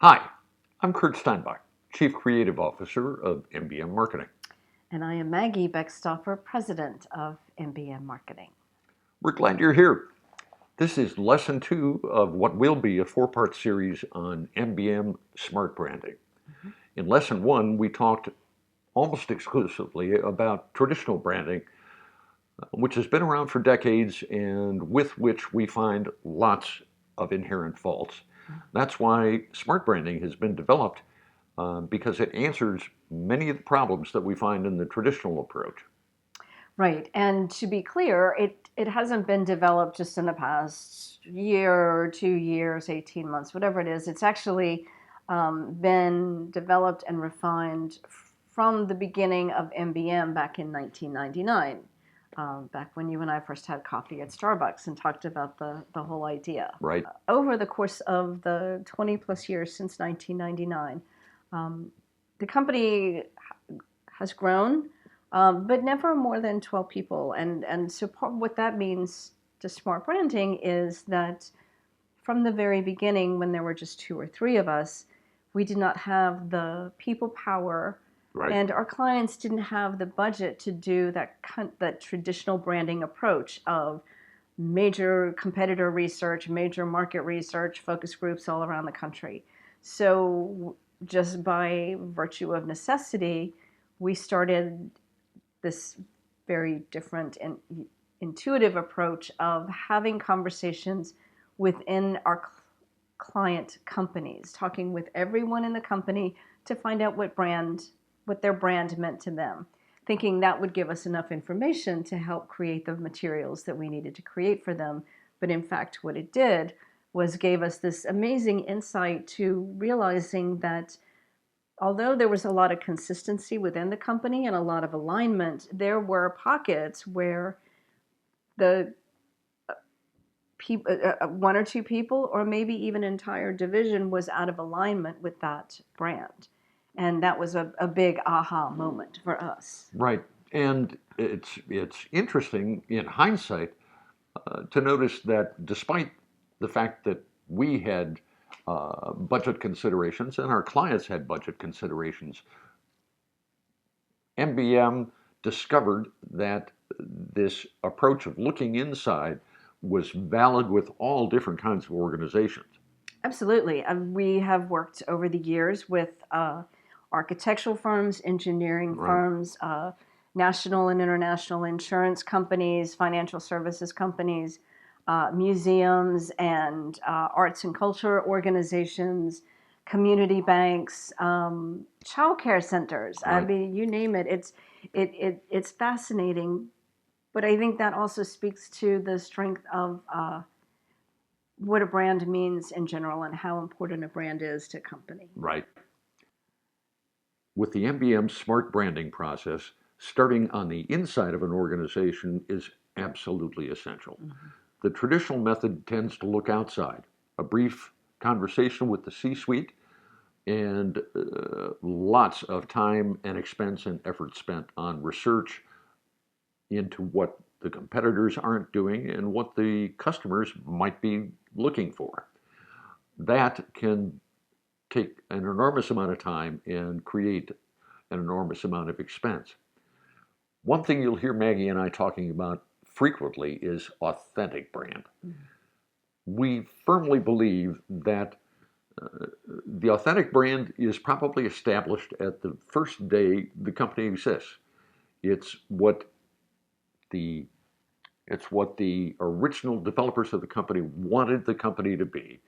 Hi, I'm Kurt Steinbach, Chief Creative Officer of MBM Marketing. And I am Maggie Beckstoffer, President of MBM Marketing. We're glad you're here. This is lesson 2 of what will be a 4-part series on MBM smart branding. In lesson 1, we talked almost exclusively about traditional branding, which has been around for decades and with which we find lots of inherent faults. That's why smart branding has been developed because it answers many of the problems that we find in the traditional approach. Right, and to be clear, it hasn't been developed just in the past year or 2 years, 18 months, whatever it is. It's actually been developed and refined from the beginning of MBM back in 1999, back when you and I first had coffee at Starbucks and talked about the whole idea. Right. Over the course of the 20 plus years since 1999, the company has grown, but never more than 12 people. And so what that means to smart branding is that from the very beginning, when there were just 2 or 3 of us, we did not have the people power, Right. and our clients didn't have the budget to do that traditional branding approach of major competitor research, major market research, focus groups all around the country. So just by virtue of necessity, we started this very different and intuitive approach of having conversations within our client companies, talking with everyone in the company to find out what their brand meant to them, thinking that would give us enough information to help create the materials that we needed to create for them. But in fact, what it did was gave us this amazing insight to realizing that although there was a lot of consistency within the company and a lot of alignment, there were pockets where the one or two people, or maybe even an entire division, was out of alignment with that brand. And that was a big aha moment for us. Right. And it's interesting in hindsight to notice that despite the fact that we had budget considerations and our clients had budget considerations, MBM discovered that this approach of looking inside was valid with all different kinds of organizations. Absolutely. We have worked over the years with architectural firms, engineering Right. firms, national and international insurance companies, financial services companies, museums and arts and culture organizations, community banks, childcare centers. I Right. mean, you name it. It's fascinating, but I think that also speaks to the strength of what a brand means in general and how important a brand is to a company. Right. With the MBM smart branding process, starting on the inside of an organization is absolutely essential. Mm-hmm. The traditional method tends to look outside, a brief conversation with the C suite, and lots of time and expense and effort spent on research into what the competitors aren't doing and what the customers might be looking for. That can take an enormous amount of time and create an enormous amount of expense. One thing you'll hear Maggie and I talking about frequently is authentic brand. Mm-hmm. We firmly believe that the authentic brand is probably established at the first day the company exists. It's what the it's what the original developers of the company wanted the company to be.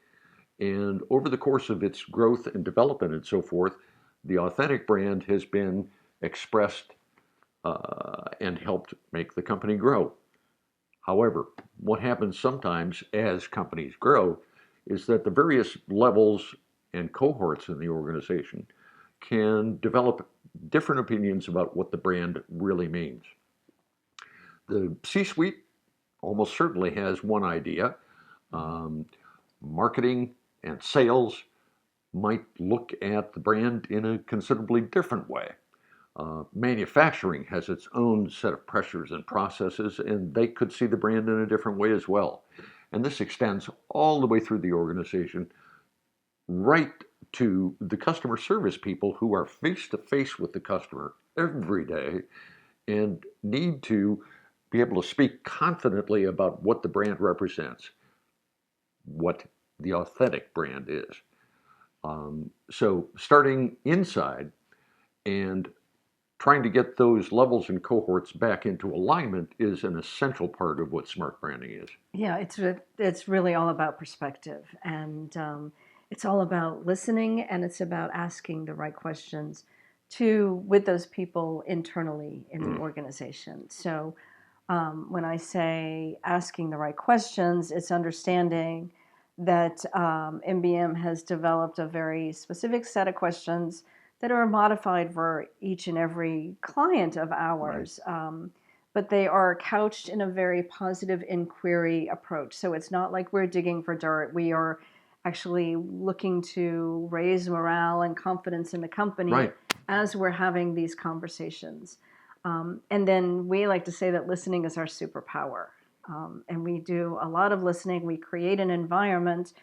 And over the course of its growth and development and so forth, the authentic brand has been expressed and helped make the company grow. However, what happens sometimes as companies grow is that the various levels and cohorts in the organization can develop different opinions about what the brand really means. The C suite almost certainly has one idea. Um, Marketing and sales might look at the brand in a considerably different way. Manufacturing has its own set of pressures and processes, and they could see the brand in a different way as well. And this extends all the way through the organization, right to the customer service people who are face to face with the customer every day and need to be able to speak confidently about what the brand represents, what the authentic brand is. So starting inside and trying to get those levels and cohorts back into alignment is an essential part of what smart branding is. Yeah, it's really all about perspective, and it's all about listening, and it's about asking the right questions to with those people internally in the organization. So when I say asking the right questions, it's understanding that MBM has developed a very specific set of questions that are modified for each and every client of ours. Right. But they are couched in a very positive inquiry approach. So it's not like we're digging for dirt. We are actually looking to raise morale and confidence in the company, right, as we're having these conversations. And then we like to say that listening is our superpower. And we do a lot of listening. We create an environment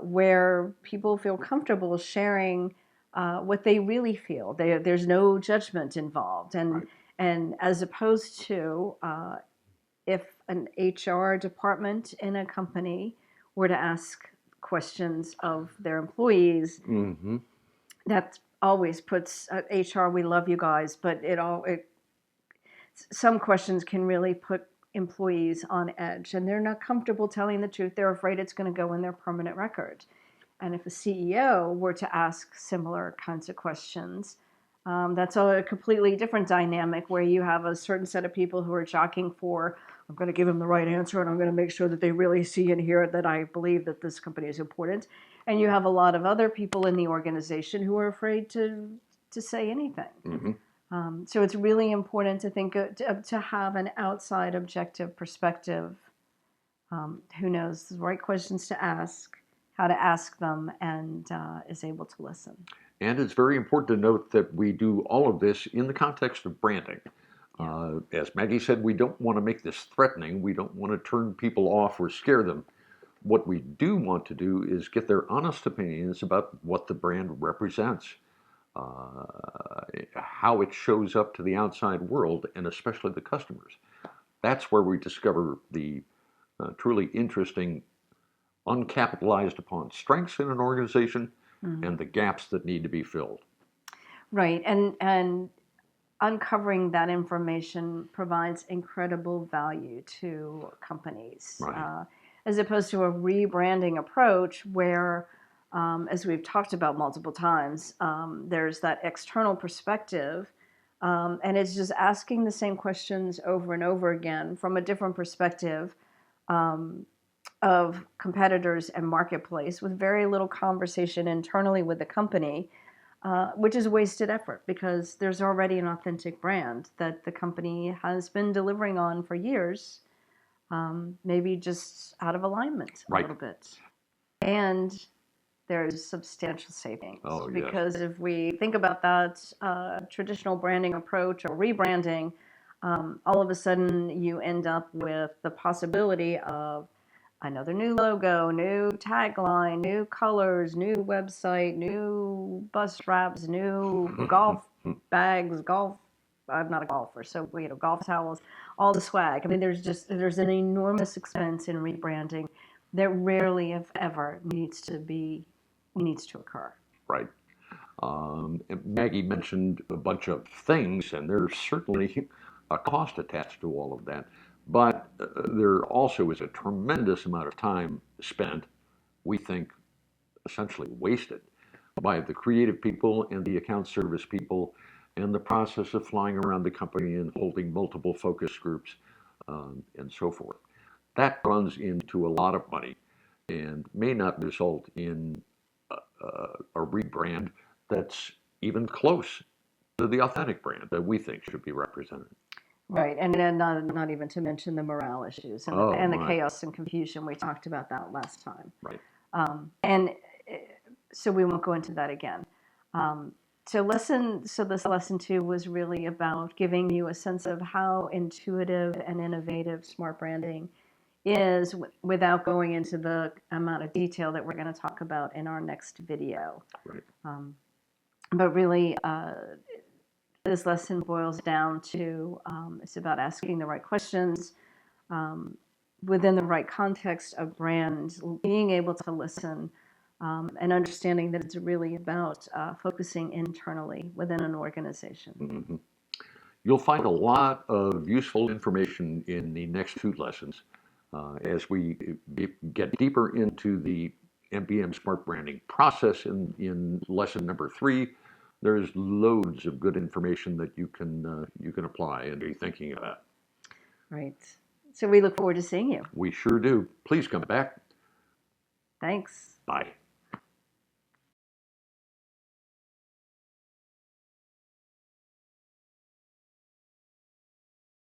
where people feel comfortable sharing what they really feel. There's no judgment involved. And, right, and as opposed to if an HR department in a company were to ask questions of their employees, mm-hmm, that always puts HR, we love you guys, but some questions can really put employees on edge, and they're not comfortable telling the truth. They're afraid it's going to go in their permanent record. And if a CEO were to ask similar kinds of questions, that's a completely different dynamic where you have a certain set of people who are jockeying for, I'm going to give them the right answer and I'm going to make sure that they really see and hear that I believe that this company is important. And you have a lot of other people in the organization who are afraid to say anything. Mm-hmm. So it's really important to think to have an outside objective perspective. Who knows the right questions to ask, how to ask them, and is able to listen. And it's very important to note that we do all of this in the context of branding. Yeah. As Maggie said, we don't want to make this threatening. We don't want to turn people off or scare them. What we do want to do is get their honest opinions about what the brand represents, how it shows up to the outside world, and especially the customers. That's where we discover the truly interesting, uncapitalized upon strengths in an organization, mm-hmm, and the gaps that need to be filled. Right, and uncovering that information provides incredible value to companies, right, as opposed to a rebranding approach where, as we've talked about multiple times, there's that external perspective, and it's just asking the same questions over and over again from a different perspective of competitors and marketplace with very little conversation internally with the company, which is wasted effort because there's already an authentic brand that the company has been delivering on for years, maybe just out of alignment a little bit. And there's substantial savings. Oh, yes. Because if we think about that traditional branding approach or rebranding, all of a sudden you end up with the possibility of another new logo, new tagline, new colors, new website, new bus wraps, new golf bags, I'm not a golfer, so golf towels, all the swag. I mean, there's an enormous expense in rebranding that rarely, if ever, needs to occur. Right. Maggie mentioned a bunch of things, and there's certainly a cost attached to all of that. But there also is a tremendous amount of time spent, we think, essentially wasted by the creative people and the account service people and the process of flying around the company and holding multiple focus groups and so forth. That runs into a lot of money and may not result in a rebrand that's even close to the authentic brand that we think should be represented. Right, and then not even to mention the morale issues and the chaos and confusion. We talked about that last time. Right. And so we won't go into that again. So this lesson 2 was really about giving you a sense of how intuitive and innovative smart branding is without going into the amount of detail that we're going to talk about in our next video. Right. But really, this lesson boils down to it's about asking the right questions within the right context of brand, being able to listen, and understanding that it's really about focusing internally within an organization. Mm-hmm. You'll find a lot of useful information in the next two lessons as we get deeper into the MBM Smart Branding process. In lesson number 3, there's loads of good information that you can apply and be thinking about. Right. So we look forward to seeing you. We sure do. Please come back. Thanks. Bye.